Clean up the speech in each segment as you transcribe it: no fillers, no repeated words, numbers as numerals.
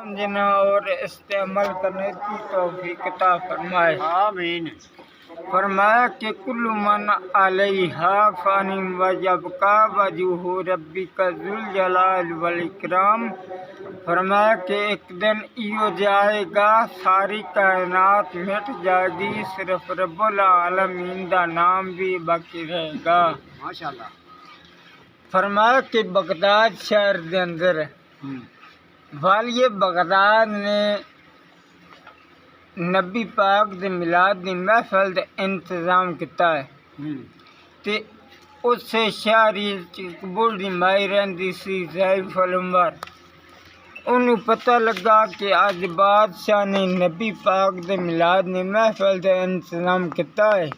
समझना और इस्तेमाल करने की तौफीक अता फरमाए। आमीन। फरमाया कि कुल्लु मन अलैहा फ़ानिन व यबका वजहु रब्बिका ज़ुल जलाल वल इकराम। फरमाया कि एक दिन इहो जाएगा, सारी कायनात मिट जाएगी, सिर्फ रब्बुल आलमीन दा नाम भी बाकी रहेगा। माशाअल्लाह। फरमाया कि बगदाद शहर के अंदर वालिए बगदाद ने नबी पाक दे मिलाद दी महफिल दा इंतज़ाम किया है। ते उस शहरी च बुढ़ी माई रहिंदी सी ज़ैफ़ुल उमर। उन्हें पता लगा कि अज बादशाह ने नबी पाक दे मिलाद दी महफिल दा इंतज़ाम किया है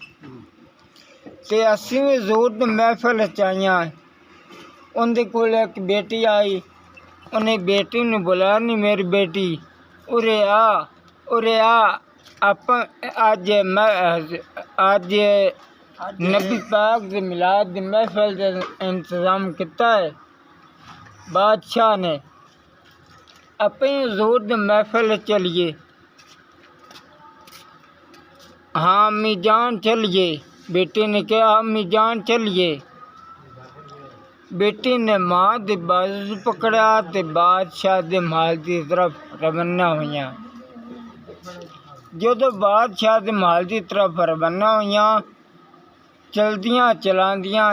ते असीं भी ज़रूर दी महफिल च आइयां। उनके कोल एक बेटी आई, उन्हें बेटी ने बुलाया, नहीं मेरी बेटी उरे आ आप अज नबी पाक दे मिलाद दी महफिल का इंतज़ाम किया है। बादशाह ने अपने हज़ूर दी महफिल चलिए। हाँ अम्मी जान चलिए। बेटी ने कहा अम्मी जान चलिए। बेटी ने माँ दे बाजू पकड़ा ते बादशाह दे महल की तरफ रवाना हुई। जो बादशाह दे महल की तरफ रवाना हुई, चलदियाँ चलांदियाँ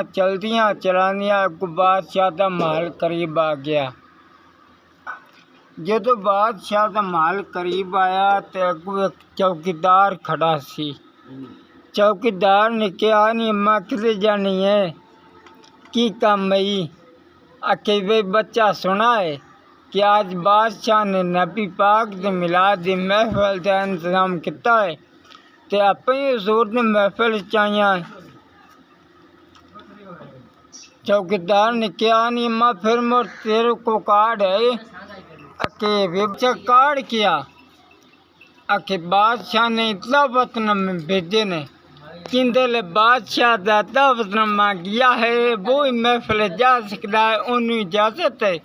अगू बादशाह का महल करीब आ गया। जो बादशाह का महल करीब आया तो अगू एक चौकीदार खड़ा सी। चौकीदार ने कहा नहीं अम्मा किधर जानी है, की काम है? आखे वे बच्चा सुना है कि आज बादशाह ने नबी पाक दे मिलाद दी महफिल का इंतज़ाम किया है ते अपने हज़ूर दी महफिल च आइयां। चौकीदार ने कहा नहीं अम्मा फिर मोर तेरे को कार्ड है? आखे वे बच्चा कार्ड किया? आखे बादशाह ने इतना वतन में भेजे ने किंदे बादशाह का दावतनामा गया है, वो ही महफिल जा सकता है, उन्हें इजाज़त है।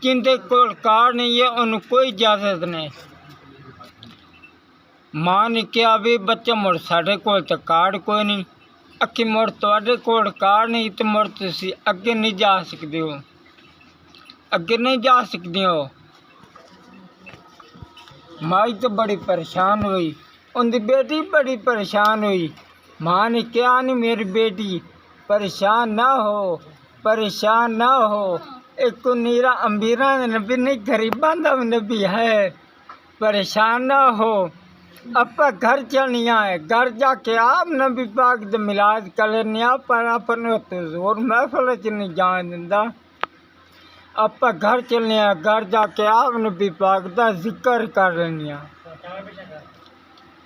किंदे को कार्ड नहीं है, उन्हें कोई इजाज़त नहीं। माँ ने कहा भी बच्चा मुड़ साढ़े कोल तो कार्ड कोई नहीं। अखी मुड़ तुहाडे कोल कार्ड नहीं तो मुड़ तुसी अगे नहीं जा सकते हो, अगे नहीं जा सकते हो। माई तो बड़ी परेशान हुई, उनकी बेटी बड़ी परेशान हुई। माँ ने कहा नहीं मेरी बेटी परेशान ना हो, परेशान ना हो। एक नीरा अमीरा नबी नहीं गरीबा का नबी है, परेशान ना हो। आप घर चलनिया है, घर जाके आप नबी पाक दे मिलाद कर लेने पर अपने जोर महफिल च नहीं जान दिंदा। आप घर चलने, घर जाके आप नबी पाक का जिक्र कर लेने।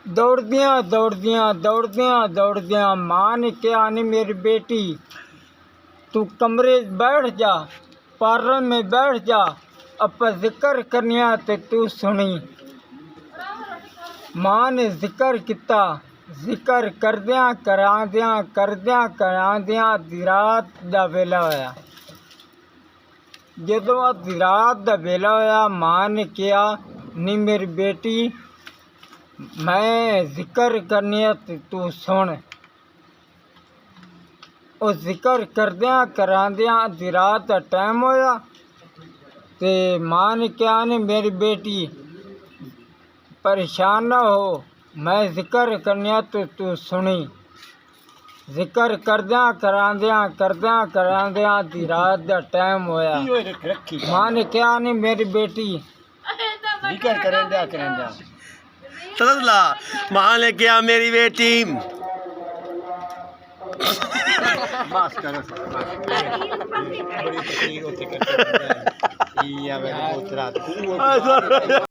दौड़दियाँ माँ ने कहा नहीं मेरी बेटी तू कमरे बैठ जा, पार्लर में बैठ जा, अब जिक्र करनिया तो तू सुनी। माँ ने जिक्र किया, जिक्र करदियाँ करांदियाँ अद्धी रात का वेला होया। जो अद्धी रात का वेला होया, माँ ने कहा नहीं मेरी बेटी मैं जिक्र करनी तो तू सुन। और जिक्र करदियाँ करांदियाँ अद्धी रात का टाइम होया ते माँ ने कहा नहीं मेरी बेटी परेशान ना हो, मैं जिक्र करनी तो तू सुनी। जिक्र करदियाँ करांदियाँ अद्धी रात का टाइम होया। माँ ने कहा नहीं मेरी बेटी जिक्र करेंदा तदला। माँ ने कहा मेरी बेटी बस करो।